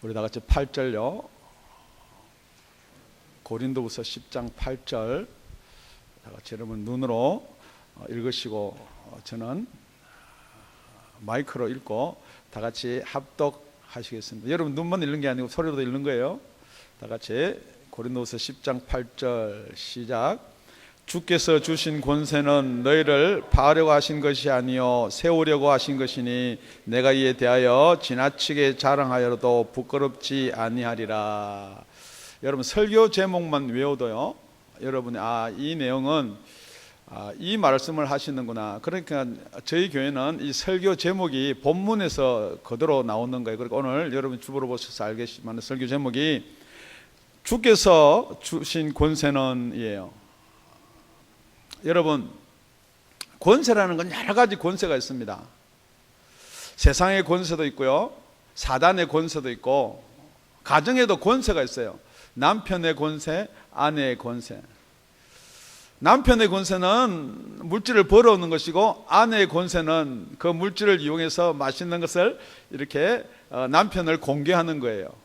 우리 다 같이 8절요. 고린도후서 10장 8절 다 같이 여러분 눈으로 읽으시고 저는 마이크로 읽고 다 같이 합독하시겠습니다. 여러분 눈만 읽는 게 아니고 소리로도 읽는 거예요. 다 같이 고린도후서 10장 8절 시작. 주께서 주신 권세는 너희를 파하려고 하신 것이 아니요 세우려고 하신 것이니 내가 이에 대하여 지나치게 자랑하여도 부끄럽지 아니하리라. 여러분 설교 제목만 외워도요 여러분이 이 내용은 이 말씀을 하시는구나. 그러니까 저희 교회는 이 설교 제목이 본문에서 그대로 나오는 거예요. 그러니까 오늘 여러분 주보로 보셔서 알겠지만 설교 제목이 주께서 주신 권세는 이에요. 여러분 권세라는 건 여러 가지 권세가 있습니다. 세상의 권세도 있고요, 사단의 권세도 있고, 가정에도 권세가 있어요. 남편의 권세, 아내의 권세. 남편의 권세는 물질을 벌어오는 것이고, 아내의 권세는 그 물질을 이용해서 맛있는 것을 이렇게 남편을 공개하는 거예요.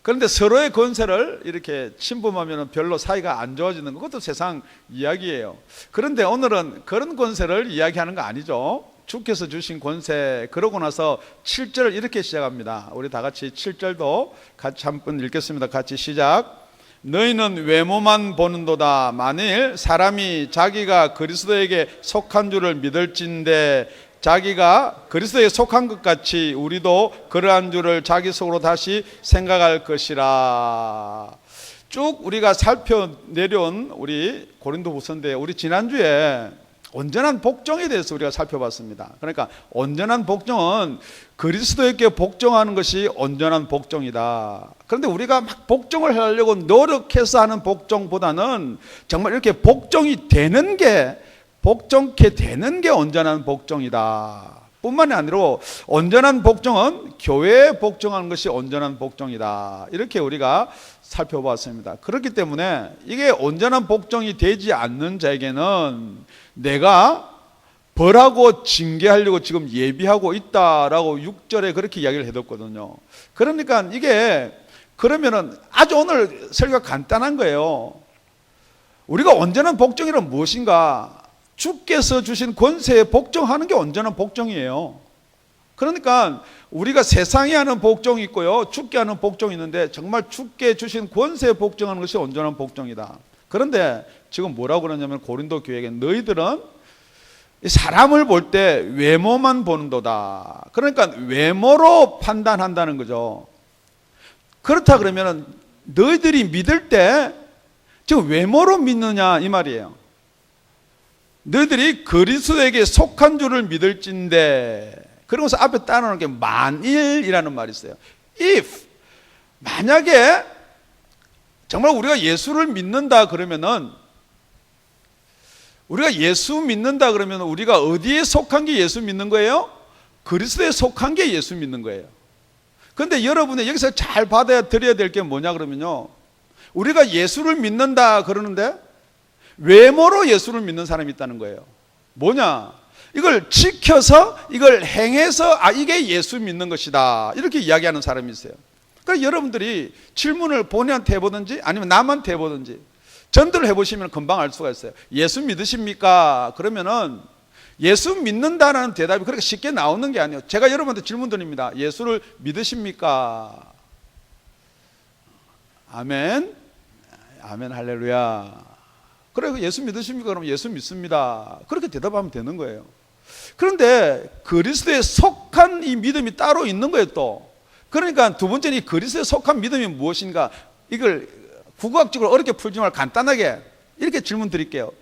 그런데 서로의 권세를 이렇게 침범하면 별로 사이가 안 좋아지는 것도 세상 이야기예요. 그런데 오늘은 그런 권세를 이야기하는 거 아니죠. 주께서 주신 권세. 그러고 나서 7절을 이렇게 시작합니다. 우리 다 같이 7절도 같이 한번 읽겠습니다. 같이 시작. 너희는 외모만 보는도다. 만일 사람이 자기가 그리스도에게 속한 줄을 믿을진대 자기가 그리스도에 속한 것 같이 우리도 그러한 줄을 자기 속으로 다시 생각할 것이라. 쭉 우리가 살펴내려온 우리 고린도후서인데, 우리 지난주에 온전한 복종에 대해서 우리가 살펴봤습니다. 그러니까 온전한 복종은 그리스도에게 복종하는 것이 온전한 복종이다. 그런데 우리가 막 복종을 하려고 노력해서 하는 복종보다는 정말 이렇게 복종이 되는 게, 복종케 되는 게 온전한 복종이다. 뿐만이 아니라 온전한 복종은 교회에 복종하는 것이 온전한 복종이다. 이렇게 우리가 살펴봤습니다. 그렇기 때문에 이게 온전한 복종이 되지 않는 자에게는 내가 벌하고 징계하려고 지금 예비하고 있다라고 6절에 그렇게 이야기를 해뒀거든요. 그러니까 이게 그러면은 아주 오늘 설교가 간단한 거예요. 우리가 온전한 복종이란 무엇인가? 주께서 주신 권세에 복종하는 게 온전한 복종이에요. 그러니까 우리가 세상에 하는 복종이 있고요, 주께 하는 복종이 있는데 정말 주께 주신 권세에 복종하는 것이 온전한 복종이다. 그런데 지금 뭐라고 그러냐면 고린도 교회에게 너희들은 사람을 볼 때 외모만 보는도다. 그러니까 외모로 판단한다는 거죠. 그렇다 그러면 너희들이 믿을 때 지금 외모로 믿느냐 이 말이에요. 너희들이 그리스도에게 속한 줄을 믿을진대. 그러면서 앞에 따라오는 게 만일이라는 말이 있어요. if, 만약에 정말 우리가 예수를 믿는다 그러면은, 우리가 예수 믿는다 그러면 우리가 어디에 속한 게 예수 믿는 거예요? 그리스도에 속한 게 예수 믿는 거예요. 그런데 여러분이 여기서 잘 받아들여야 될 게 뭐냐 그러면요, 우리가 예수를 믿는다 그러는데 외모로 예수를 믿는 사람이 있다는 거예요. 뭐냐? 이걸 지켜서 이걸 행해서 이게 예수 믿는 것이다 이렇게 이야기하는 사람이 있어요. 그러니까 여러분들이 질문을 본인한테 해보든지 아니면 남한테 해보든지 전도를 해보시면 금방 알 수가 있어요. 예수 믿으십니까? 그러면은 예수 믿는다는 대답이 그렇게 쉽게 나오는 게 아니에요. 제가 여러분한테 질문 드립니다. 예수를 믿으십니까? 아멘. 아멘 할렐루야. 그래, 예수 믿으십니까? 그러면 예수 믿습니다. 그렇게 대답하면 되는 거예요. 그런데 그리스도에 속한 이 믿음이 따로 있는 거예요 또. 그러니까 두 번째는 이 그리스도에 속한 믿음이 무엇인가, 이걸 국어학적으로 어렵게 풀지 말고 간단하게 이렇게 질문 드릴게요.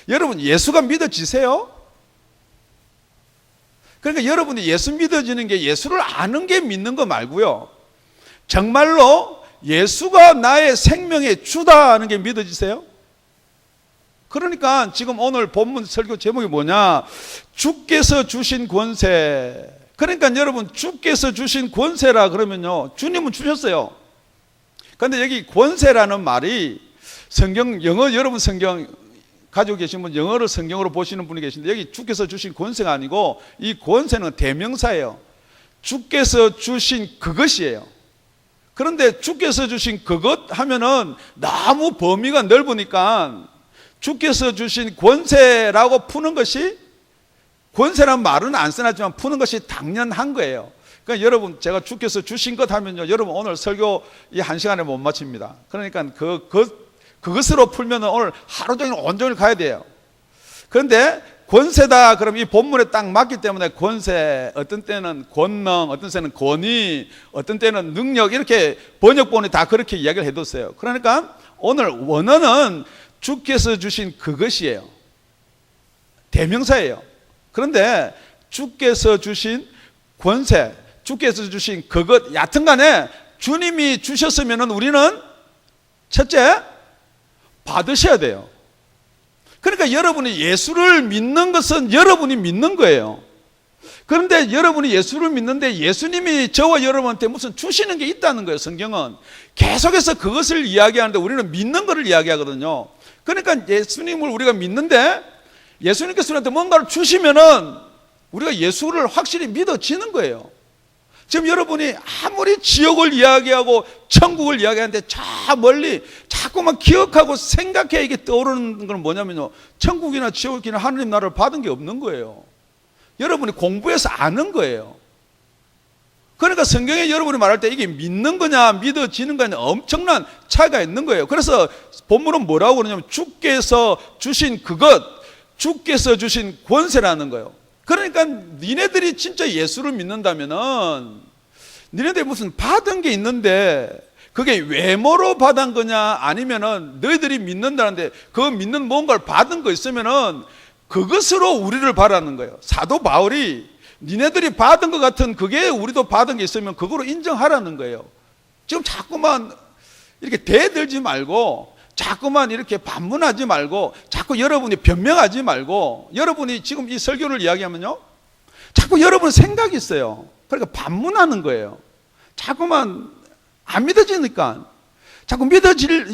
여러분 예수가 믿어지세요? 그러니까 여러분이 예수 믿어지는 게 예수를 아는 게 믿는 거 말고요, 정말로 예수가 나의 생명의 주다 하는 게 믿어지세요? 그러니까 지금 오늘 본문 설교 제목이 뭐냐? 주께서 주신 권세. 그러니까 여러분 주께서 주신 권세라 그러면요, 주님은 주셨어요. 그런데 여기 권세라는 말이 성경, 영어, 여러분 성경 가지고 계신 분 영어를 성경으로 보시는 분이 계신데 여기 주께서 주신 권세가 아니고 이 권세는 대명사예요. 주께서 주신 그것이에요. 그런데 주께서 주신 그것 하면은 너무 범위가 넓으니까 주께서 주신 권세라고 푸는 것이, 권세란 말은 안 써놨지만 푸는 것이 당연한 거예요. 그러니까 여러분, 제가 주께서 주신 것 하면요, 여러분 오늘 설교 이 1시간에 못 마칩니다. 그러니까 그것으로 풀면 오늘 하루 종일 온종일 가야 돼요. 그런데 권세다 그럼 이 본문에 딱 맞기 때문에 권세, 어떤 때는 권능, 어떤 때는 권위, 어떤 때는 능력, 이렇게 번역본이 다 그렇게 이야기를 해뒀어요. 그러니까 오늘 원어는 주께서 주신 그것이에요. 대명사예요. 그런데 주께서 주신 권세, 주께서 주신 그것, 여하튼 간에 주님이 주셨으면 우리는 첫째 받으셔야 돼요. 그러니까 여러분이 예수를 믿는 것은 여러분이 믿는 거예요. 그런데 여러분이 예수를 믿는데 예수님이 저와 여러분한테 무슨 주시는 게 있다는 거예요. 성경은 계속해서 그것을 이야기하는데 우리는 믿는 것을 이야기하거든요. 그러니까 예수님을 우리가 믿는데 예수님께서 우리한테 뭔가를 주시면은 우리가 예수를 확실히 믿어지는 거예요. 지금 여러분이 아무리 지옥을 이야기하고 천국을 이야기하는데 저 멀리 자꾸만 기억하고 생각해 이게 떠오르는 건 뭐냐면요, 천국이나 지옥이나 하느님 나라를 받은 게 없는 거예요. 여러분이 공부해서 아는 거예요. 그러니까 성경에 여러분이 말할 때 이게 믿는 거냐 믿어지는 거냐 엄청난 차이가 있는 거예요. 그래서 본문은 뭐라고 그러냐면 주께서 주신 그것, 주께서 주신 권세라는 거예요. 그러니까 니네들이 진짜 예수를 믿는다면은 니네들이 무슨 받은 게 있는데 그게 외모로 받은 거냐 아니면은 너희들이 믿는다는데 그 믿는 뭔가를 받은 거 있으면은 그것으로 우리를 바라는 거예요. 사도 바울이 니네들이 받은 것 같은 그게 우리도 받은 게 있으면 그거로 인정하라는 거예요. 지금 자꾸만 이렇게 대들지 말고 자꾸만 이렇게 반문하지 말고 자꾸 여러분이 변명하지 말고, 여러분이 지금 이 설교를 이야기하면요 자꾸 여러분 생각이 있어요. 그러니까 반문하는 거예요. 자꾸만 안 믿어지니까 자꾸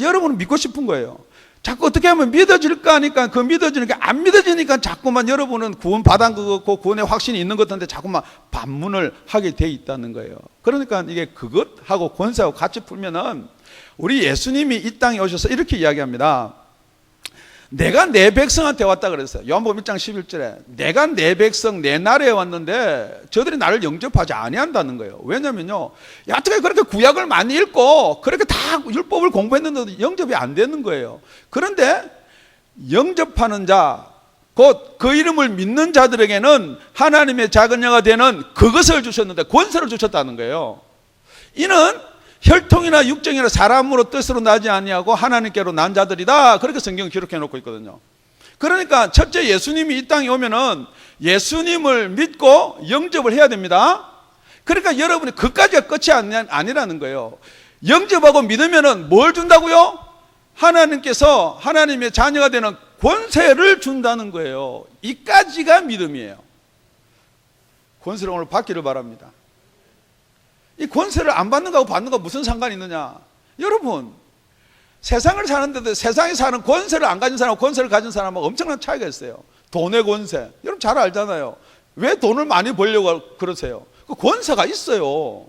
여러분은 믿고 싶은 거예요. 자꾸 어떻게 하면 믿어질까 하니까 그 믿어지니까 안 믿어지니까 자꾸만 여러분은 구원 받은 것 같고 구원의 확신이 있는 것 같은데 자꾸만 반문을 하게 돼 있다는 거예요. 그러니까 이게 그것하고 권세하고 같이 풀면은 우리 예수님이 이 땅에 오셔서 이렇게 이야기합니다. 내가 내 백성한테 왔다 그랬어요. 요한복음 1장 11절에 내가 내 백성 내 나라에 왔는데 저들이 나를 영접하지 아니한다는 거예요. 왜냐면요, 어떻게 그렇게 구약을 많이 읽고 그렇게 다 율법을 공부했는데도 영접이 안 되는 거예요. 그런데 영접하는 자, 곧 그 이름을 믿는 자들에게는 하나님의 작은 자가 되는 그것을 주셨는데 권세를 주셨다는 거예요. 이는 혈통이나 육정이나 사람으로 뜻으로 나지 아니하고 하나님께로 난 자들이다, 그렇게 성경 기록해 놓고 있거든요. 그러니까 첫째, 예수님이 이 땅에 오면은 예수님을 믿고 영접을 해야 됩니다. 그러니까 여러분이 그까지가 끝이 아니라는 거예요. 영접하고 믿으면은 뭘 준다고요? 하나님께서 하나님의 자녀가 되는 권세를 준다는 거예요. 이까지가 믿음이에요. 권세를 오늘 받기를 바랍니다. 이 권세를 안 받는 거하고 받는 거 무슨 상관이 있느냐? 여러분, 세상을 사는데도 세상에 사는 권세를 안 가진 사람하고 권세를 가진 사람하고 엄청난 차이가 있어요. 돈의 권세, 여러분 잘 알잖아요. 왜 돈을 많이 벌려고 그러세요? 그 권세가 있어요.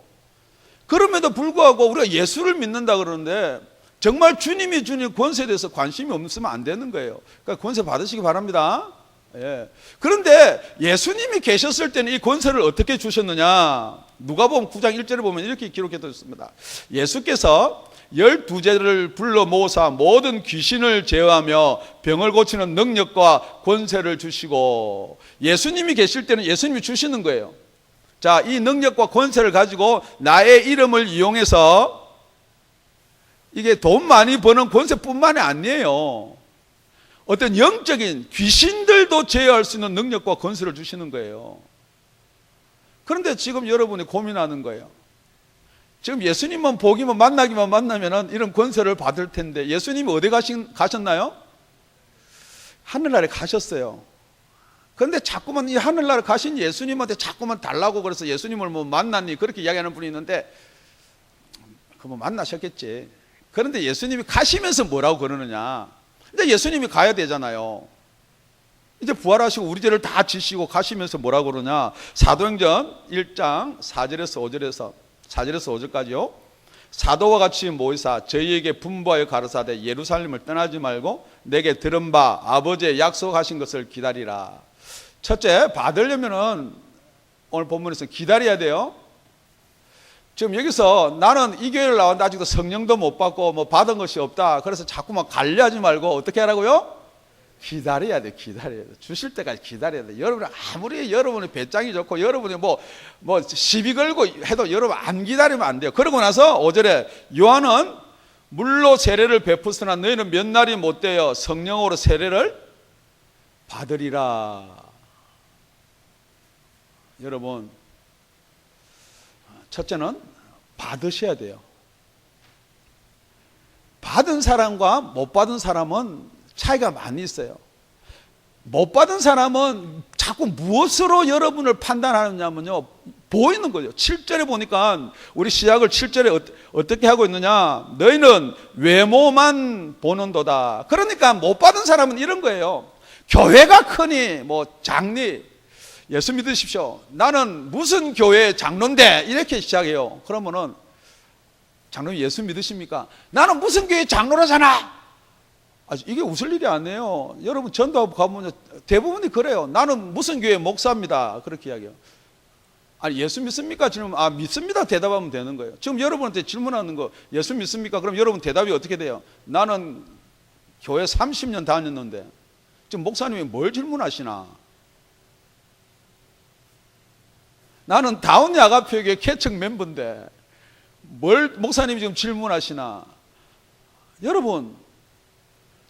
그럼에도 불구하고 우리가 예수를 믿는다 그러는데 정말 주님이 주는 권세에 대해서 관심이 없으면 안 되는 거예요. 그러니까 권세 받으시기 바랍니다. 예. 그런데 예수님이 계셨을 때는 이 권세를 어떻게 주셨느냐? 누가복음 9장 1절에 보면 이렇게 기록해 뒀습니다. 예수께서 12제를 불러 모으사 모든 귀신을 제어하며 병을 고치는 능력과 권세를 주시고, 예수님이 계실 때는 예수님이 주시는 거예요. 자, 이 능력과 권세를 가지고 나의 이름을 이용해서, 이게 돈 많이 버는 권세뿐만이 아니에요. 어떤 영적인 귀신들도 제어할 수 있는 능력과 권세를 주시는 거예요. 그런데 지금 여러분이 고민하는 거예요. 지금 예수님만 보기만 만나기만 만나면은 이런 권세를 받을 텐데, 예수님이 어디 가셨나요? 하늘나라에 가셨어요. 그런데 자꾸만 이 하늘나라에 가신 예수님한테 자꾸만 달라고 그래서 예수님을 뭐 만났니 그렇게 이야기하는 분이 있는데, 그 뭐 만나셨겠지. 그런데 예수님이 가시면서 뭐라고 그러느냐? 이제 예수님이 가야 되잖아요. 이제 부활하시고 우리 죄를 다 지시고 가시면서 뭐라고 그러냐? 사도행전 1장 4절에서 5절까지요. 사도와 같이 모이사 저희에게 분부하여 가르사대 예루살렘을 떠나지 말고 내게 들은 바 아버지의 약속하신 것을 기다리라. 첫째, 받으려면은 오늘 본문에서 기다려야 돼요. 지금 여기서 나는 이 교회를 나왔는데 아직도 성령도 못 받고 뭐 받은 것이 없다. 그래서 자꾸만 관리하지 말고 어떻게 하라고요? 기다려야 돼. 기다려야 돼. 주실 때까지 기다려야 돼. 여러분 아무리 여러분의 배짱이 좋고 여러분이 뭐 시비 걸고 해도 여러분 안 기다리면 안 돼요. 그러고 나서 5절에 요한은 물로 세례를 베푸으나 너희는 몇 날이 못 되어 성령으로 세례를 받으리라. 여러분, 첫째는 받으셔야 돼요. 받은 사람과 못 받은 사람은 차이가 많이 있어요. 못 받은 사람은 자꾸 무엇으로 여러분을 판단하느냐면요, 보이는 거죠. 7절에 보니까 우리 시작을 7절에 어떻게 하고 있느냐, 너희는 외모만 보는도다. 그러니까 못 받은 사람은 이런 거예요. 교회가 크니 뭐 장리, 예수 믿으십시오. 나는 무슨 교회 장로인데, 이렇게 시작해요. 그러면은 장로님 예수 믿으십니까? 나는 무슨 교회 장로라잖아. 이게 웃을 일이 아니에요. 여러분 전도하고 가보면 대부분이 그래요. 나는 무슨 교회 목사입니다. 그렇게 이야기해요. 아니 예수 믿습니까? 질문, 믿습니다. 대답하면 되는 거예요. 지금 여러분한테 질문하는 거 예수 믿습니까? 그럼 여러분 대답이 어떻게 돼요? 나는 교회 30년 다녔는데. 지금 목사님이 뭘 질문하시나? 나는 다운 야가표교회 개척 멤버인데 뭘 목사님이 지금 질문하시나? 여러분,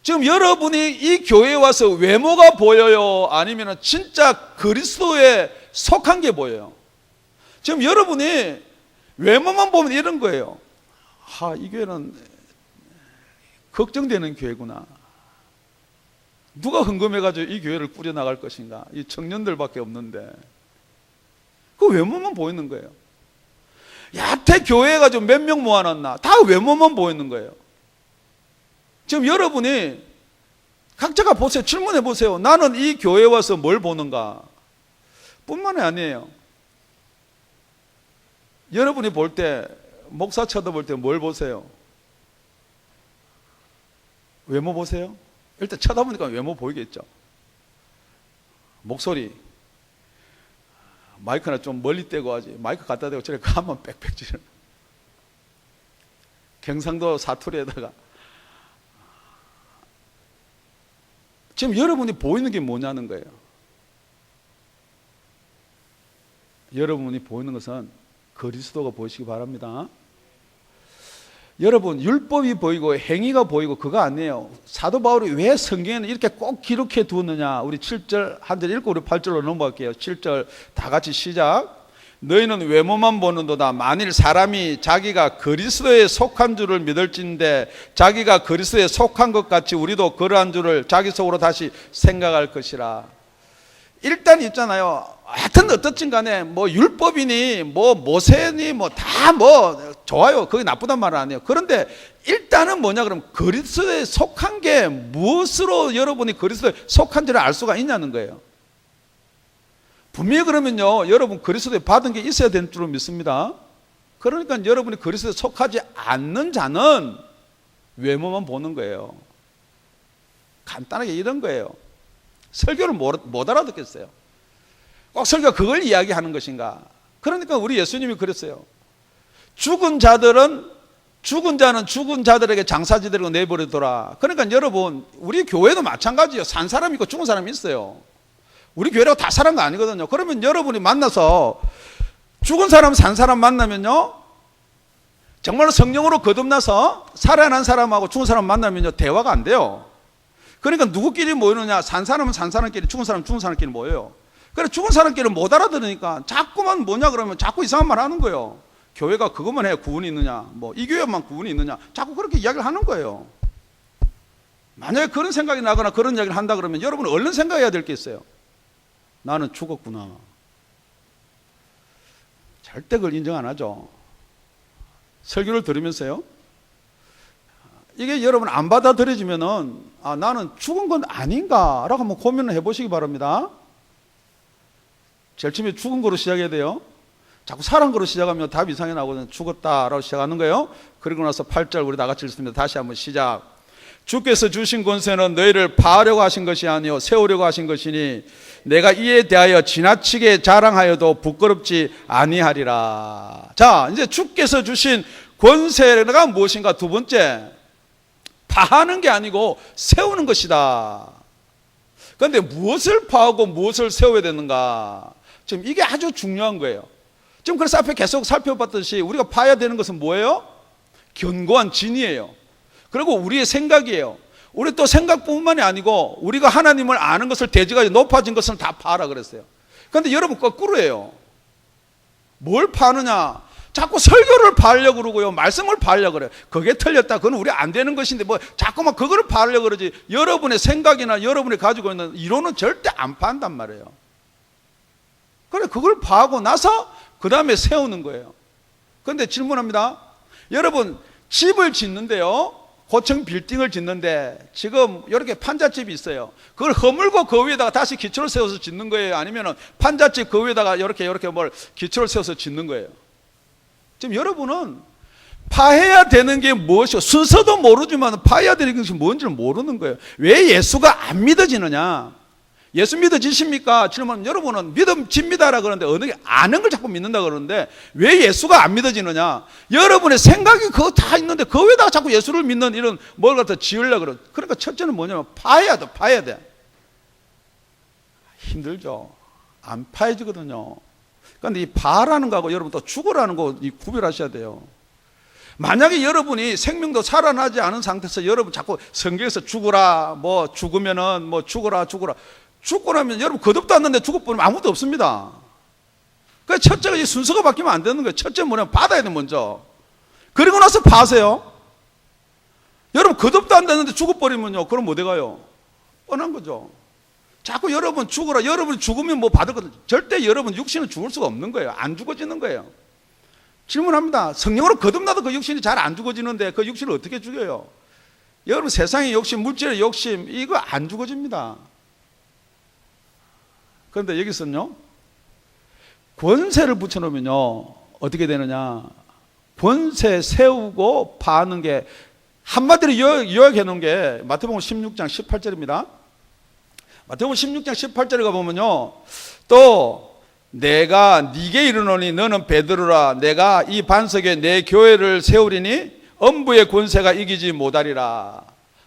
지금 여러분이 이 교회에 와서 외모가 보여요? 아니면 진짜 그리스도에 속한 게 보여요? 지금 여러분이 외모만 보면 이런 거예요. 이 교회는 걱정되는 교회구나. 누가 헌금해가지고 이 교회를 꾸려나갈 것인가? 이 청년들밖에 없는데. 그 외모만 보이는 거예요. 여태 교회 가지고 몇 명 모아놨나? 다 외모만 보이는 거예요. 지금 여러분이 각자가 보세요. 질문해 보세요. 나는 이 교회에 와서 뭘 보는가? 뿐만이 아니에요. 여러분이 볼 때, 목사 쳐다볼 때 뭘 보세요? 외모 보세요? 일단 쳐다보니까 외모 보이겠죠. 목소리, 마이크나 좀 멀리 떼고 하지. 마이크 갖다 대고 저래 가만 빽빽 지르는. 경상도 사투리에다가. 지금 여러분이 보이는 게 뭐냐는 거예요. 여러분이 보이는 것은 그리스도가 보이시기 바랍니다. 여러분, 율법이 보이고 행위가 보이고 그거 아니에요. 사도 바울이 왜 성경에는 이렇게 꼭 기록해 두었느냐? 우리 7절 한 절 읽고 우리 8절로 넘어갈게요. 7절 다 같이 시작. 너희는 외모만 보는도다. 만일 사람이 자기가 그리스도에 속한 줄을 믿을진데 자기가 그리스도에 속한 것 같이 우리도 그러한 줄을 자기 속으로 다시 생각할 것이라. 일단 있잖아요. 하여튼 어떻든 간에 뭐 율법이니 뭐 모세니 뭐 다 뭐 좋아요. 그게 나쁘단 말은 아니에요. 그런데 일단은 뭐냐 그러면 그리스도에 속한 게 무엇으로 여러분이 그리스도에 속한지를 알 수가 있냐는 거예요. 분명히 그러면요, 여러분 그리스도에 받은 게 있어야 되는 줄로 믿습니다. 그러니까 여러분이 그리스도에 속하지 않는 자는 외모만 보는 거예요. 간단하게 이런 거예요. 설교를 못 알아듣겠어요. 꼭 설교가 그걸 이야기하는 것인가? 그러니까 우리 예수님이 그랬어요. 죽은 자는 죽은 자들에게 장사지대로 내버리더라. 그러니까 여러분, 우리 교회도 마찬가지예요. 산 사람이 있고 죽은 사람이 있어요. 우리 교회라고 다 사는 거 아니거든요. 그러면 여러분이 만나서 죽은 사람, 산 사람 만나면요, 정말로 성령으로 거듭나서 살아난 사람하고 죽은 사람 만나면요, 대화가 안 돼요. 그러니까 누구끼리 모이느냐? 산 사람은 산 사람끼리, 죽은 사람은 죽은 사람끼리 모여요. 그래, 죽은 사람끼리 못 알아들으니까 자꾸만 뭐냐 그러면 자꾸 이상한 말 하는 거예요. 교회가 그것만 해야 구원이 있느냐? 뭐 이 교회만 구원이 있느냐? 자꾸 그렇게 이야기를 하는 거예요. 만약에 그런 생각이 나거나 그런 이야기를 한다 그러면 여러분은 얼른 생각해야 될 게 있어요. 나는 죽었구나. 절대 그걸 인정 안 하죠. 설교를 들으면서요, 이게 여러분 안 받아들여지면은 나는 죽은 건 아닌가 라고 한번 고민을 해보시기 바랍니다. 제일 처음에 죽은 거로 시작해야 돼요. 자꾸 사랑으로 시작하면 답이 이상하게 나오거든요. 죽었다라고 시작하는 거예요. 그리고 나서 8절 우리 다 같이 읽습니다. 다시 한번 시작. 주께서 주신 권세는 너희를 파하려고 하신 것이 아니요 세우려고 하신 것이니 내가 이에 대하여 지나치게 자랑하여도 부끄럽지 아니하리라. 자, 이제 주께서 주신 권세가 무엇인가? 두 번째, 파하는 게 아니고 세우는 것이다. 그런데 무엇을 파하고 무엇을 세워야 되는가? 지금 이게 아주 중요한 거예요. 지금 그래서 앞에 계속 살펴봤듯이 우리가 파야 되는 것은 뭐예요? 견고한 진이에요. 그리고 우리의 생각이에요. 우리 또 생각뿐만이 아니고 우리가 하나님을 아는 것을 대지가 높아진 것을 다 파라 그랬어요. 그런데 여러분 거꾸로예요. 뭘 파느냐? 자꾸 설교를 파려고 그러고요. 말씀을 파려고 그래요. 그게 틀렸다. 그건 우리 안 되는 것인데 뭐 자꾸만 그거를 파려고 그러지. 여러분의 생각이나 여러분이 가지고 있는 이론은 절대 안 파한단 말이에요. 그래, 그걸 파하고 나서 그 다음에 세우는 거예요. 그런데 질문합니다. 여러분, 집을 짓는데요. 고층 빌딩을 짓는데 지금 이렇게 판잣집이 있어요. 그걸 허물고 그 위에다가 다시 기초를 세워서 짓는 거예요? 아니면 판잣집 그 위에다가 이렇게 뭘 기초를 세워서 짓는 거예요? 지금 여러분은 파해야 되는 게 무엇이고 순서도 모르지만 파해야 되는 것이 뭔지를 모르는 거예요. 왜 예수가 안 믿어지느냐? 예수 믿어지십니까? 질문. 여러분은 믿음집니다라 그러는데 어느 게 아는 걸 자꾸 믿는다 그러는데 왜 예수가 안 믿어지느냐? 여러분의 생각이 그거 다 있는데 그 위에다가 자꾸 예수를 믿는 이런 뭘 갖다 지으려고 그러. 그러니까 첫째는 뭐냐면 파야 돼, 파야 돼. 힘들죠. 안 파해지거든요. 그런데 이 파라는 거하고 여러분 또 죽으라는 거 구별하셔야 돼요. 만약에 여러분이 생명도 살아나지 않은 상태에서 여러분 자꾸 성경에서 죽으라, 뭐 죽으면은 뭐 죽으라. 죽고 나면 여러분 겉없도 않는데 죽어버리면 아무것도 없습니다. 그러니까 첫째가 이 순서가 바뀌면 안 되는 거예요. 첫째 뭐냐면 받아야 돼 먼저. 그리고 나서 파세요. 여러분 겉없도 안 되는데 죽어버리면요. 그럼 어디 가요? 뻔한 거죠. 자꾸 여러분 죽어라. 여러분이 죽으면 뭐 받을 거든. 절대 여러분 육신은 죽을 수가 없는 거예요. 안 죽어지는 거예요. 질문합니다. 성령으로 거듭나도 그 육신이 잘 안 죽어지는데 그 육신을 어떻게 죽여요? 여러분 세상의 욕심, 물질의 욕심 이거 안 죽어집니다. 그런데 여기서는요, 권세를 붙여놓으면요, 어떻게 되느냐. 권세 세우고 파는 게, 한마디로 요약해 놓은 게 마태복음 16장 18절입니다. 마태복음 16장 18절에 가보면요, 또 내가 네게 이르노니 너는 베드로라. 내가 이 반석에 내 교회를 세우리니 엄부의 권세가 이기지 못하리라.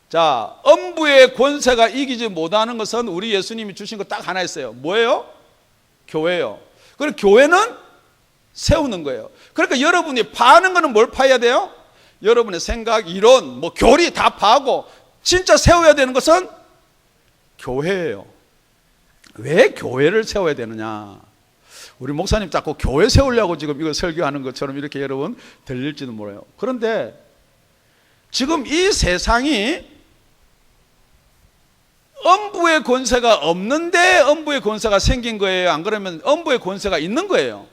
자, 엄부의 권세가 이기지 못하는 것은 우리 예수님이 주신 거 딱 하나 있어요. 뭐예요? 교회예요. 그리고 교회는 세우는 거예요. 그러니까 여러분이 파는 거는 뭘 파야 돼요? 여러분의 생각, 이론, 뭐 교리 다 파고 진짜 세워야 되는 것은 교회예요. 왜 교회를 세워야 되느냐? 우리 목사님 자꾸 교회 세우려고 지금 이거 설교하는 것처럼 이렇게 여러분 들릴지도 몰라요. 그런데 지금 이 세상이 엄부의 권세가 없는데 엄부의 권세가 생긴 거예요? 안 그러면 엄부의 권세가 있는 거예요?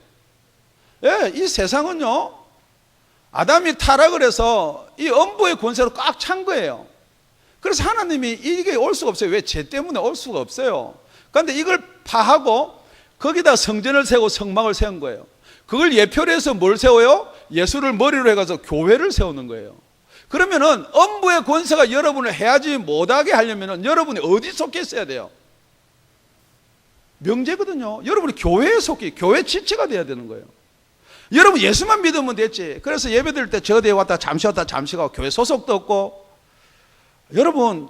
예, 이 세상은요, 아담이 타락을 해서 이 엄부의 권세로 꽉 찬 거예요. 그래서 하나님이 이게 올 수가 없어요. 왜? 죄 때문에 올 수가 없어요. 그런데 이걸 파하고 거기다 성전을 세우고 성막을 세운 거예요. 그걸 예표로 해서 뭘 세워요? 예수를 머리로 해가지고 교회를 세우는 거예요. 그러면은 엄부의 권세가 여러분을 해하지 못하게 하려면은 여러분이 어디 속해 있어야 돼요? 명제거든요. 여러분이 교회에 속해, 교회 지체가 돼야 되는 거예요. 여러분 예수만 믿으면 됐지. 그래서 예배 드릴 때 저 대에 왔다 잠시 가고 교회 소속도 없고. 여러분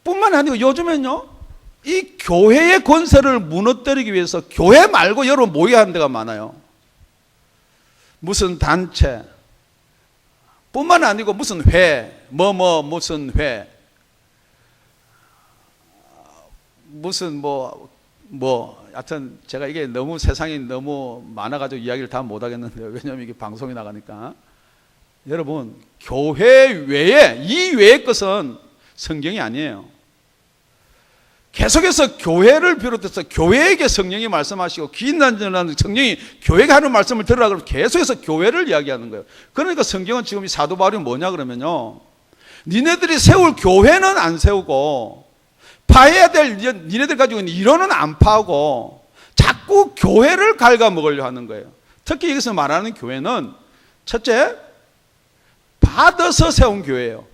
뿐만 아니고 요즘엔요, 이 교회의 권세를 무너뜨리기 위해서 교회 말고 여러분 모여야 하는 데가 많아요. 무슨 단체 뿐만 아니고 무슨 회, 무슨 회, 무슨 하여튼 제가 이게 너무 세상이 너무 많아가지고 이야기를 다 못하겠는데, 왜냐하면 이게 방송이 나가니까. 여러분 교회 외에, 이 외의 것은 성경이 아니에요. 계속해서 교회를 비롯해서 교회에게 성령이 말씀하시고 기인난전하는 성령이 교회가 하는 말씀을 들으라 그러면 계속해서 교회를 이야기하는 거예요. 그러니까 성경은 지금 이 사도 바울이 뭐냐 그러면요, 니네들이 세울 교회는 안 세우고 파해야 될 니네들 가지고 있는 이론은 안 파고 자꾸 자꾸 교회를 갉아먹으려 하는 거예요. 특히 여기서 말하는 교회는 첫째, 받아서 세운 교회예요.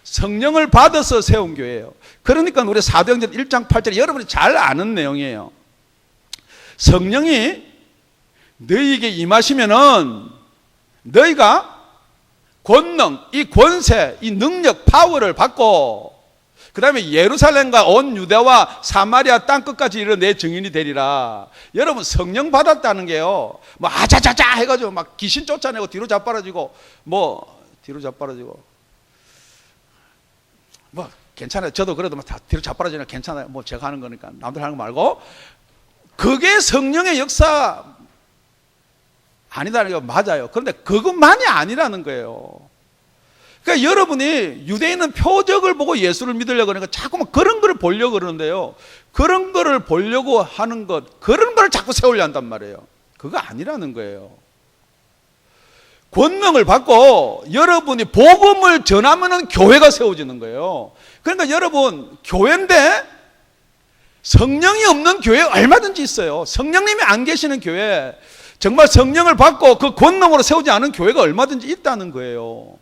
성령을 받아서 세운 교회예요. 그러니까 우리 사도행전 1장 8절에 여러분이 잘 아는 내용이에요. 성령이 너희에게 임하시면은 너희가 권능, 이 권세, 이 능력, 파워를 받고 그 다음에 예루살렘과 온 유대와 사마리아 땅끝까지 이르러 내 증인이 되리라. 여러분 성령 받았다는 게요, 뭐 아자자자 해가지고 막 귀신 쫓아내고 뒤로 자빠라지고 뭐 괜찮아요. 저도 그래도 다 뒤로 자빠라지면 괜찮아요. 뭐 제가 하는 거니까 남들 하는 거 말고, 그게 성령의 역사 아니다는 게 맞아요. 그런데 그것만이 아니라는 거예요. 그러니까 여러분이 유대인은 표적을 보고 예수를 믿으려고 그러니까 자꾸만 그런 거를 보려고 그러는데요, 그런 거를 보려고 하는 것, 그런 거를 자꾸 세우려 한단 말이에요. 그거 아니라는 거예요. 권능을 받고 여러분이 복음을 전하면은 교회가 세워지는 거예요. 그러니까 여러분, 교회인데 성령이 없는 교회 얼마든지 있어요. 성령님이 안 계시는 교회, 정말 성령을 받고 그 권능으로 세우지 않은 교회가 얼마든지 있다는 거예요.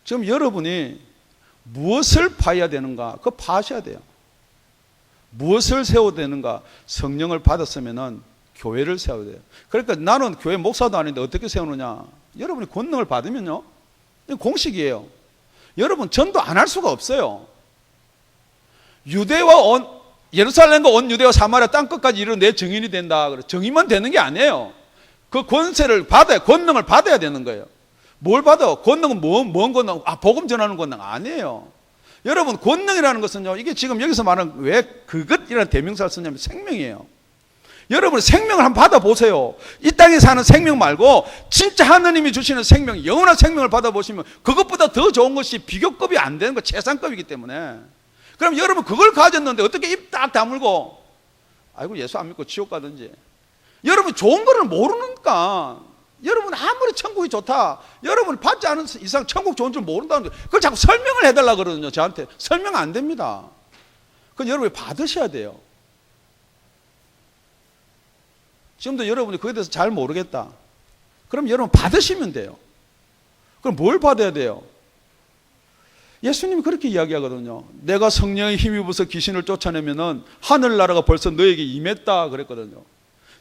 지금 여러분이 무엇을 파야 되는가? 그거 파셔야 돼요. 무엇을 세워야 되는가? 성령을 받았으면은 교회를 세워야 돼요. 그러니까 나는 교회 목사도 아닌데 어떻게 세우느냐? 여러분이 권능을 받으면요, 이건 공식이에요. 여러분 전도 안 할 수가 없어요. 예루살렘과 온 유대와 사마리아 땅끝까지 이르러 내 증인이 된다. 증인만 되는 게 아니에요. 그 권세를 받아야, 권능을 받아야 되는 거예요. 뭘 받아? 권능은 뭔 권능? 복음 전하는 권능 아니에요. 여러분, 권능이라는 것은요, 이게 지금 여기서 말하는 왜 그것이라는 대명사를 쓰냐면 생명이에요. 여러분 생명을 한번 받아보세요. 이 땅에 사는 생명 말고 진짜 하느님이 주시는 생명, 영원한 생명을 받아보시면 그것보다 더 좋은 것이 비교급이 안 되는 거, 최상급이기 때문에. 그럼 여러분 그걸 가졌는데 어떻게 입 딱 다물고 아이고 예수 안 믿고 지옥 가든지. 여러분 좋은 거를 모르니까, 여러분 아무리 천국이 좋다, 여러분 받지 않은 이상 천국 좋은 줄 모른다는데 그걸 자꾸 설명을 해달라 그러거든요. 저한테 설명 안 됩니다. 그건 여러분이 받으셔야 돼요. 지금도 여러분이 그에 대해서 잘 모르겠다, 그럼 여러분 받으시면 돼요. 그럼 뭘 받아야 돼요? 예수님이 그렇게 이야기하거든요. 내가 성령의 힘 입어서 귀신을 쫓아내면은 하늘나라가 벌써 너에게 임했다 그랬거든요.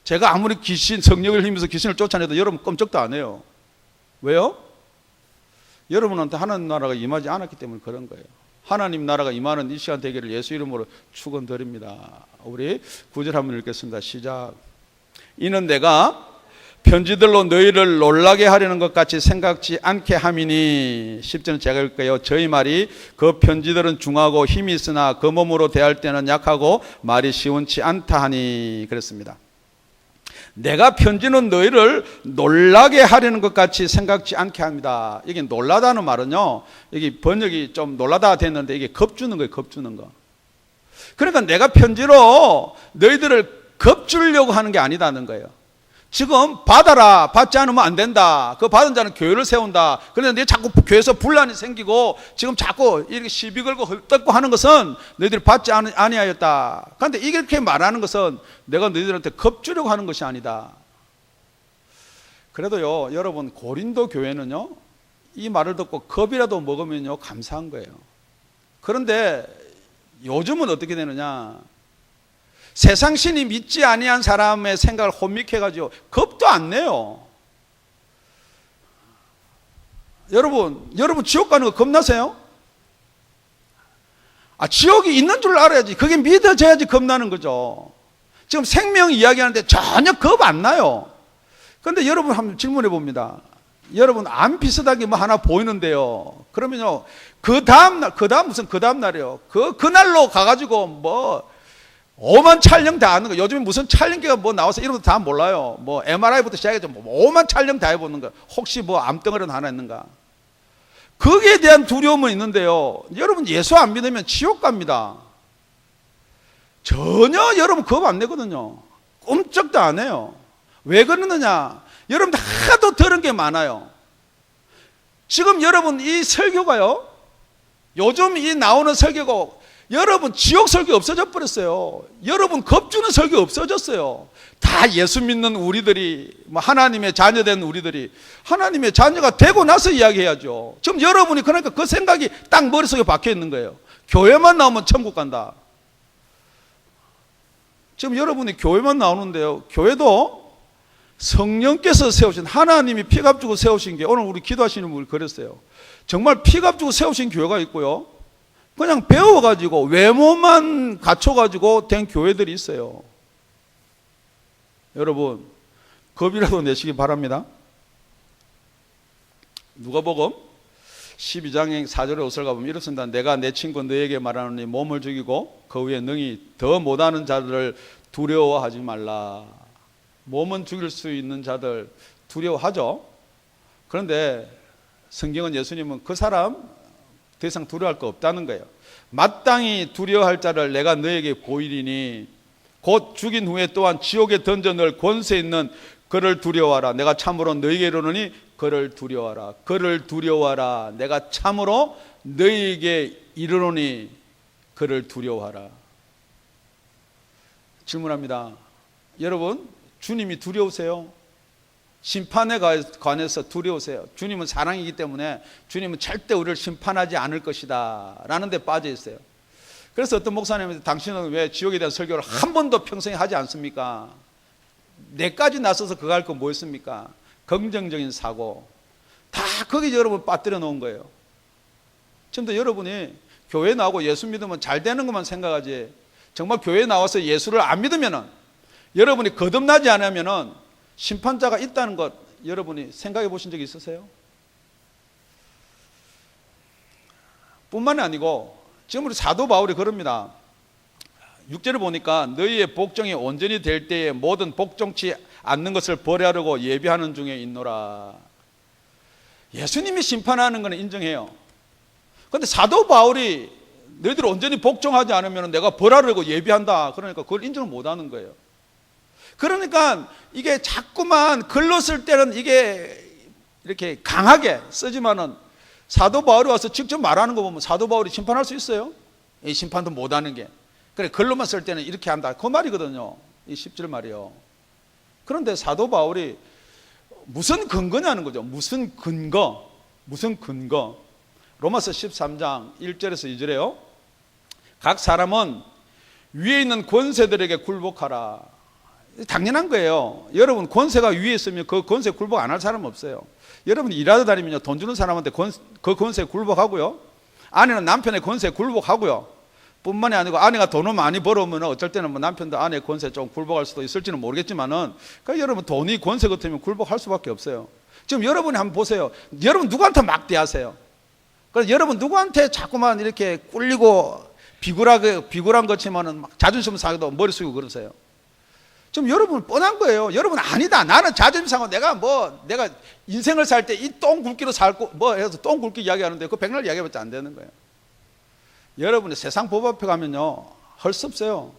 제가 아무리 성령을 힘입어서 귀신을 쫓아내도 여러분 꼼짝도 안 해요. 왜요? 여러분한테 하나님 나라가 임하지 않았기 때문에 그런 거예요. 하나님 나라가 임하는 이 시간 되기를 예수 이름으로 축원드립니다. 우리 9절 한번 읽겠습니다. 시작. 이는 내가 편지들로 너희를 놀라게 하려는 것 같이 생각지 않게 함이니. 10절은 제가 읽을게요. 저희 말이 그 편지들은 중하고 힘이 있으나 그 몸으로 대할 때는 약하고 말이 시원치 않다 하니. 그랬습니다. 내가 편지는 너희를 놀라게 하려는 것 같이 생각지 않게 합니다. 이게 놀라다는 말은요, 여기 번역이 좀 놀라다 됐는데 이게 겁주는 거예요. 겁주는 거. 그러니까 내가 편지로 너희들을 겁주려고 하는 게 아니다는 거예요. 지금 받아라, 받지 않으면 안 된다, 그 받은 자는 교회를 세운다. 그런데 너 자꾸 교회에서 분란이 생기고 지금 자꾸 이렇게 시비 걸고 헐떡고 하는 것은 너희들이 받지 아니하였다. 그런데 이렇게 말하는 것은 내가 너희들한테 겁주려고 하는 것이 아니다. 그래도요, 여러분 고린도 교회는요, 이 말을 듣고 겁이라도 먹으면요 감사한 거예요. 그런데 요즘은 어떻게 되느냐? 세상 신이 믿지 아니한 사람의 생각을 혼미해가지고 겁도 안 내요. 여러분 지옥 가는 거 겁나세요? 지옥이 있는 줄 알아야지, 그게 믿어져야지 겁나는 거죠. 지금 생명 이야기하는데 전혀 겁 안 나요. 그런데 여러분 한번 질문해 봅니다. 여러분 암 비슷하게 뭐 하나 보이는데요, 그러면요 그 다음날이요, 그날로 가가지고 뭐 오만 촬영 다 하는 거. 요즘에 무슨 촬영기가 뭐 나와서 이런 거 다 몰라요. 뭐 MRI부터 시작해서 뭐 오만 촬영 다 해보는 거. 혹시 뭐 암덩어리는 하나 있는가? 거기에 대한 두려움은 있는데요, 여러분 예수 안 믿으면 지옥 갑니다. 전혀 여러분 겁 안 내거든요. 꼼짝도 안 해요. 왜 그러느냐? 여러분 하도 들은 게 많아요. 지금 여러분 이 설교가요, 요즘 이 나오는 설교가 여러분 지옥 설교 없어져 버렸어요. 여러분 겁주는 설교 없어졌어요. 다 예수 믿는 우리들이, 하나님의 자녀된 우리들이 하나님의 자녀가 되고 나서 이야기해야죠. 지금 여러분이 그러니까 그 생각이 딱 머릿속에 박혀 있는 거예요. 교회만 나오면 천국 간다. 지금 여러분이 교회만 나오는데요, 교회도 성령께서 세우신, 하나님이 피값 주고 세우신 게, 오늘 우리 기도하시는 분이 그랬어요. 정말 피값 주고 세우신 교회가 있고요, 그냥 배워가지고 외모만 갖춰가지고 된 교회들이 있어요. 여러분, 겁이라도 내시기 바랍니다. 누가복음 12장의 4절의 5절 가보면 이렇습니다. 내가 내 친구 너에게 말하노니 몸을 죽이고 그 위에 능히 더 못하는 자들을 두려워하지 말라. 몸은 죽일 수 있는 자들 두려워하죠. 그런데 성경은, 예수님은 그 사람 더 이상 두려워할 거 없다는 거예요. 마땅히 두려워할 자를 내가 너에게 보이리니 곧 죽인 후에 또한 지옥에 던져 넣을 권세 있는 그를 두려워하라. 내가 참으로 너에게 이르노니 그를 두려워하라. 그를 두려워하라. 내가 참으로 너에게 이르노니 그를 두려워하라. 질문합니다. 여러분, 주님이 두려우세요? 심판에 관해서 두려우세요? 주님은 사랑이기 때문에 주님은 절대 우리를 심판하지 않을 것이다 라는 데 빠져 있어요. 그래서 어떤 목사님한테 당신은 왜 지옥에 대한 설교를 한 번도 평생에 하지 않습니까? 내까지 나서서 그거 할 거 뭐였습니까? 긍정적인 사고, 다 거기 여러분 빠뜨려 놓은 거예요. 지금도 여러분이 교회 나오고 예수 믿으면 잘 되는 것만 생각하지, 정말 교회 나와서 예수를 안 믿으면은, 여러분이 거듭나지 않으면은 심판자가 있다는 것 여러분이 생각해 보신 적이 있으세요? 뿐만이 아니고 지금 우리 사도 바울이 그럽니다. 6절을 보니까 너희의 복종이 온전히 될 때에 모든 복종치 않는 것을 버리려고 예비하는 중에 있노라. 예수님이 심판하는 것은 인정해요. 그런데 사도 바울이 너희들 온전히 복종하지 않으면 내가 벌하려고 예비한다, 그러니까 그걸 인정을 못하는 거예요. 그러니까 이게 자꾸만 글로 쓸 때는 이게 이렇게 강하게 쓰지만은 사도 바울이 와서 직접 말하는 거 보면 사도 바울이 심판할 수 있어요? 이 심판도 못하는 게. 그래, 글로만 쓸 때는 이렇게 한다, 그 말이거든요. 이 10절 말이요. 그런데 사도 바울이 무슨 근거냐는 거죠. 무슨 근거? 무슨 근거? 로마서 13장 1절에서 2절에요. 각 사람은 위에 있는 권세들에게 굴복하라. 당연한 거예요. 여러분, 권세가 위에 있으면 그 권세 굴복 안 할 사람 없어요. 여러분 일하다 다니면 돈 주는 사람한테 그 권세에 굴복하고요, 아내는 남편의 권세에 굴복하고요, 뿐만이 아니고 아내가 돈을 많이 벌어오면 어쩔 때는 뭐 남편도 아내의 권세에 좀 굴복할 수도 있을지는 모르겠지만은, 그러니까 여러분 돈이 권세 같으면 굴복할 수밖에 없어요. 지금 여러분이 한번 보세요. 여러분 누구한테 막대하세요? 그래서 여러분 누구한테 자꾸만 이렇게 꿀리고 비굴한 것치만은 막 자존심 상해도 머리 숙이고 그러세요? 좀 여러분 뻔한 거예요. 여러분 아니다, 나는 자존심 상하고 내가 인생을 살 때 이 똥 굵기로 살고 뭐 해서 똥 굵기 이야기하는데 그 백날 이야기해봤자 안 되는 거예요. 여러분이 세상 법 앞에 가면요 할 수 없어요.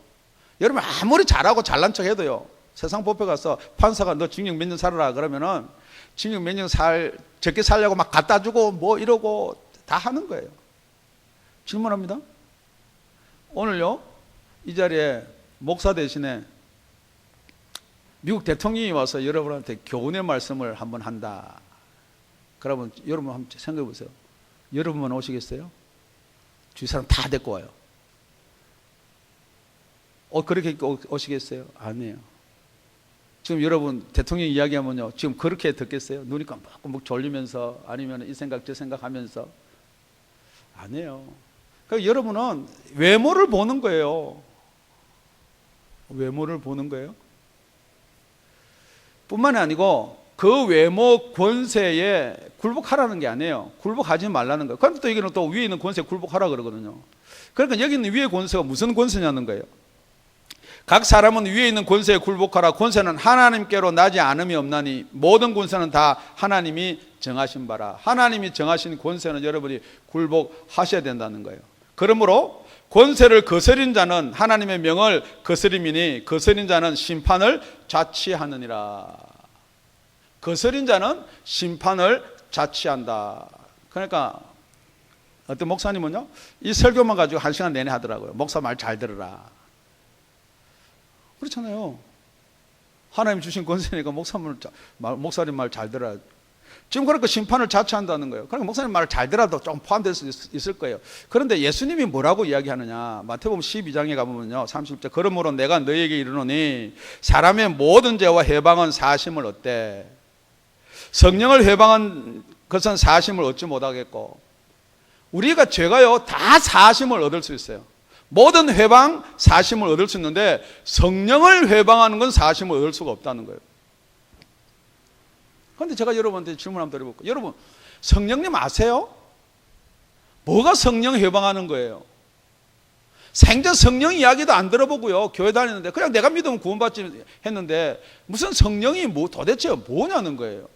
여러분 아무리 잘하고 잘난 척 해도요, 세상 법 앞에 가서 판사가 너 징역 몇 년 살아라 그러면은 징역 몇 년 적게 살려고 막 갖다 주고 뭐 이러고 다 하는 거예요. 질문합니다. 오늘요 이 자리에 목사 대신에 미국 대통령이 와서 여러분한테 교훈의 말씀을 한번 한다. 그러면 여러분 한번 생각해 보세요. 여러분만 오시겠어요? 주위 사람 다 데리고 와요. 그렇게 오시겠어요? 아니에요. 지금 여러분 대통령 이야기하면요, 지금 그렇게 듣겠어요? 눈이 깜빡깜빡 졸리면서, 아니면 이 생각 저 생각 하면서? 아니에요. 그러니까 여러분은 외모를 보는 거예요. 외모를 보는 거예요. 뿐만이 아니고 그 외모 권세에 굴복하라는 게 아니에요. 굴복하지 말라는 거예요. 그런데 또 여기는 또 위에 있는 권세에 굴복하라 그러거든요. 그러니까 여기 있는 위의 권세가 무슨 권세냐는 거예요. 각 사람은 위에 있는 권세에 굴복하라. 권세는 하나님께로 나지 않음이 없나니 모든 권세는 다 하나님이 정하신 바라. 하나님이 정하신 권세는 여러분이 굴복하셔야 된다는 거예요. 그러므로 권세를 거스린 자는 하나님의 명을 거스림이니 거스린 자는 심판을 자취하느니라. 거스린 자는 심판을 자취한다. 그러니까 어떤 목사님은요, 이 설교만 가지고 1시간 내내 하더라고요. 목사 말 잘 들으라. 그렇잖아요. 하나님 주신 권세니까 목사님 말 잘 들어야. 지금 그러니까 심판을 자처한다는 거예요. 그러니까 목사님 말을 잘 들어도 좀 포함될 수 있을 거예요. 그런데 예수님이 뭐라고 이야기하느냐. 마태복음 12장에 가보면요, 30절. 그러므로 내가 너희에게 이르노니 사람의 모든 죄와 해방은 사심을 얻되 성령을 해방한 것은 사심을 얻지 못하겠고, 우리가 죄가요 다 사심을 얻을 수 있어요. 모든 회방 사심을 얻을 수 있는데 성령을 회방하는 건 사심을 얻을 수가 없다는 거예요. 그런데 제가 여러분한테 질문 한번 드려볼게요. 여러분, 성령님 아세요? 뭐가 성령 회방하는 거예요? 생전 성령 이야기도 안 들어보고요, 교회 다니는데 그냥 내가 믿으면 구원받지 했는데 무슨 성령이 도대체 뭐냐는 거예요.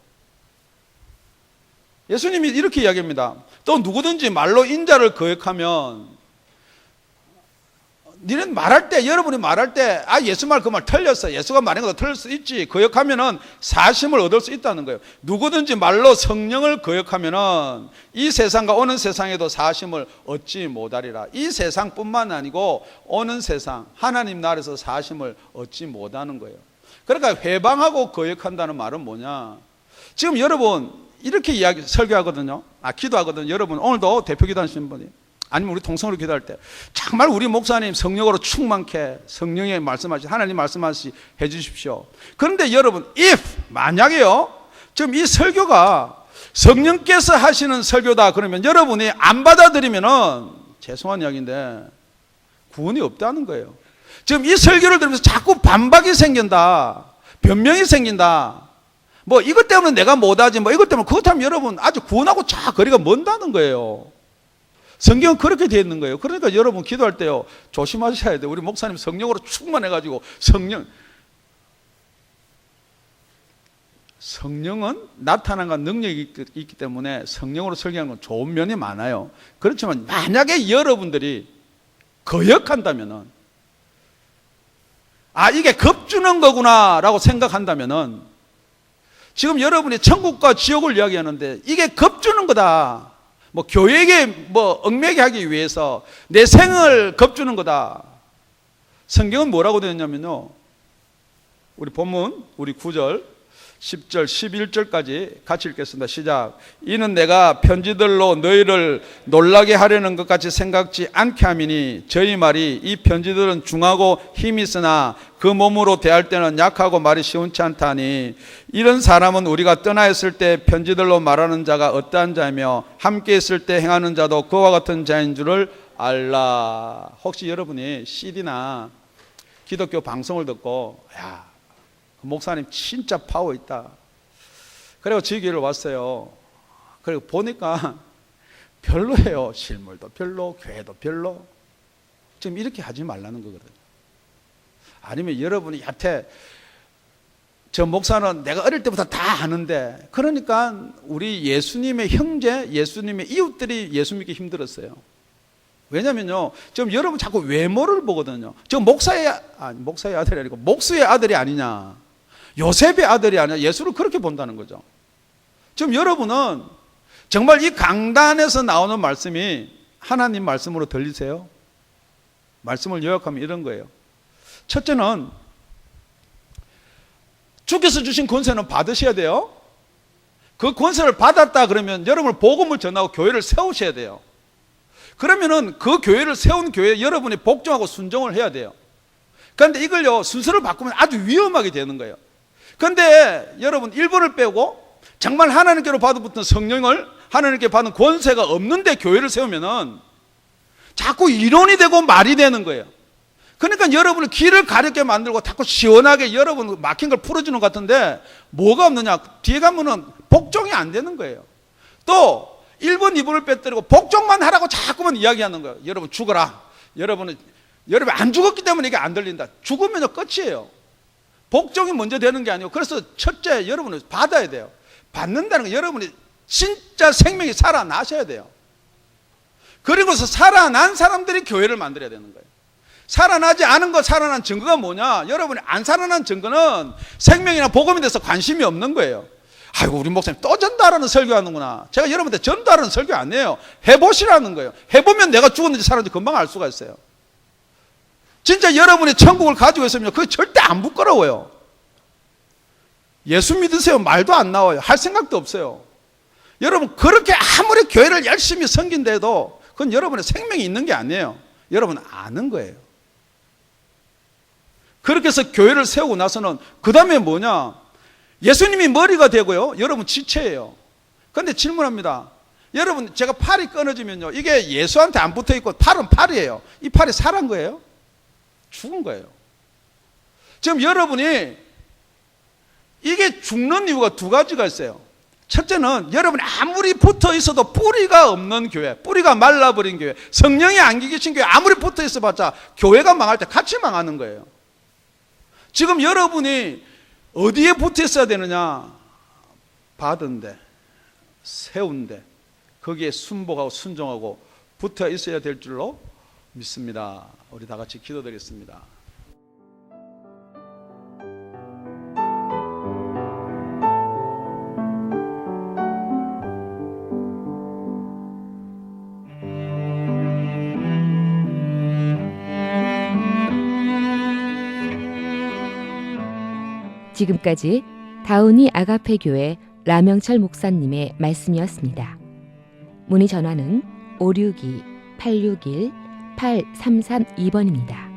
예수님이 이렇게 이야기합니다. 또 누구든지 말로 인자를 거역하면, 니는 말할 때, 여러분이 말할 때, 예수 말 그 말 틀렸어, 예수가 말한 것도 틀릴 수 있지, 거역하면은 사심을 얻을 수 있다는 거예요. 누구든지 말로 성령을 거역하면은 이 세상과 오는 세상에도 사심을 얻지 못하리라. 이 세상뿐만 아니고 오는 세상, 하나님 나라에서 사심을 얻지 못하는 거예요. 그러니까 회방하고 거역한다는 말은 뭐냐. 지금 여러분 이렇게 설교하거든요. 기도하거든요. 여러분 오늘도 대표 기도하시는 분이, 아니면 우리 통성으로 기도할 때 정말 우리 목사님 성령으로 충만케 성령의 말씀하시, 하나님 말씀하시 해주십시오. 그런데 여러분, 만약에요 지금 이 설교가 성령께서 하시는 설교다 그러면 여러분이 안 받아들이면은 죄송한 이야기인데 구원이 없다는 거예요. 지금 이 설교를 들으면서 자꾸 반박이 생긴다, 변명이 생긴다, 뭐 이것 때문에 내가 못하지, 뭐 이것 때문에, 그렇다면 여러분 아주 구원하고 거리가 먼다는 거예요. 성경은 그렇게 되어 있는 거예요. 그러니까 여러분 기도할 때요 조심하셔야 돼요. 우리 목사님 성령으로 충만해가지고, 성령은 나타난과 능력이 있기 때문에 성령으로 설교하는 건 좋은 면이 많아요. 그렇지만 만약에 여러분들이 거역한다면은, 이게 겁주는 거구나 라고 생각한다면은, 지금 여러분이 천국과 지옥을 이야기하는데 이게 겁주는 거다, 뭐 교회에게 얽매게 하기 위해서 내 생을 겁주는 거다. 성경은 뭐라고 되어 있냐면요, 우리 본문 우리 9절 10절 11절까지 같이 읽겠습니다. 시작. 이는 내가 편지들로 너희를 놀라게 하려는 것 같이 생각지 않게 함이니 저희 말이 이 편지들은 중하고 힘이 있으나 그 몸으로 대할 때는 약하고 말이 시원치 않다니, 이런 사람은 우리가 떠나 있을 때 편지들로 말하는 자가 어떠한 자이며 함께 있을 때 행하는 자도 그와 같은 자인 줄을 알라. 혹시 여러분이 CD나 기독교 방송을 듣고 목사님 진짜 파워 있다, 그리고 저희 교회를 왔어요. 그리고 보니까 별로예요. 실물도 별로, 교회도 별로. 지금 이렇게 하지 말라는 거거든요. 아니면 여러분이 여태 저 목사는 내가 어릴 때부터 다 아는데, 그러니까 우리 예수님의 형제, 예수님의 이웃들이 예수 믿기 힘들었어요. 왜냐면요, 지금 여러분 자꾸 외모를 보거든요. 지금 목사의 아들이 아니고 목수의 아들이 아니냐, 요셉의 아들이 아니냐, 예수를 그렇게 본다는 거죠. 지금 여러분은 정말 이 강단에서 나오는 말씀이 하나님 말씀으로 들리세요? 말씀을 요약하면 이런 거예요. 첫째는 주께서 주신 권세는 받으셔야 돼요. 그 권세를 받았다 그러면 여러분 복음을 전하고 교회를 세우셔야 돼요. 그러면은 그 교회를 세운 교회에 여러분이 복종하고 순종을 해야 돼요. 그런데 이걸요 순서를 바꾸면 아주 위험하게 되는 거예요. 그런데 여러분 1번을 빼고 정말 하나님께로 받아붙은 성령을, 하나님께 받은 권세가 없는데 교회를 세우면은 자꾸 이론이 되고 말이 되는 거예요. 그러니까 여러분을 길을 가렵게 만들고 자꾸 시원하게 여러분 막힌 걸 풀어주는 것 같은데 뭐가 없느냐, 뒤에 가면은 복종이 안 되는 거예요. 또 1번, 2번을 빼뜨리고 복종만 하라고 자꾸만 이야기하는 거예요. 여러분 죽어라. 여러분 안 죽었기 때문에 이게 안 들린다. 죽으면 끝이에요. 복종이 먼저 되는 게 아니고, 그래서 첫째 여러분은 받아야 돼요. 받는다는 건 여러분이 진짜 생명이 살아나셔야 돼요. 그리고서 살아난 사람들이 교회를 만들어야 되는 거예요. 살아나지 않은 거, 살아난 증거가 뭐냐? 여러분이 안 살아난 증거는 생명이나 복음에 대해서 관심이 없는 거예요. 아이고 우리 목사님 또 전도하라는 설교하는구나. 제가 여러분한테 전도하라는 설교 안 해요. 해보시라는 거예요. 해보면 내가 죽었는지 살았는지 금방 알 수가 있어요. 진짜 여러분이 천국을 가지고 있으면 그게 절대 안 부끄러워요. 예수 믿으세요. 말도 안 나와요. 할 생각도 없어요. 여러분 그렇게 아무리 교회를 열심히 섬긴데도 그건 여러분의 생명이 있는 게 아니에요. 여러분 아는 거예요. 그렇게 해서 교회를 세우고 나서는 그 다음에 뭐냐? 예수님이 머리가 되고요. 여러분 지체예요. 그런데 질문합니다. 여러분 제가 팔이 끊어지면요. 이게 예수한테 안 붙어 있고 팔은 팔이에요. 이 팔이 살은 거예요? 죽은 거예요. 지금 여러분이 이게 죽는 이유가 두 가지가 있어요. 첫째는 여러분이 아무리 붙어 있어도 뿌리가 없는 교회, 뿌리가 말라버린 교회, 성령이 안 계신 교회 아무리 붙어 있어봤자 교회가 망할 때 같이 망하는 거예요. 지금 여러분이 어디에 붙어 있어야 되느냐? 받은 데, 세운 데, 거기에 순복하고 순종하고 붙어 있어야 될 줄로 믿습니다. 우리 다 같이 기도드리겠습니다. 지금까지 다운이 아가페 교회 라명철 목사님의 말씀이었습니다. 문의 전화는 562-861-8332번입니다.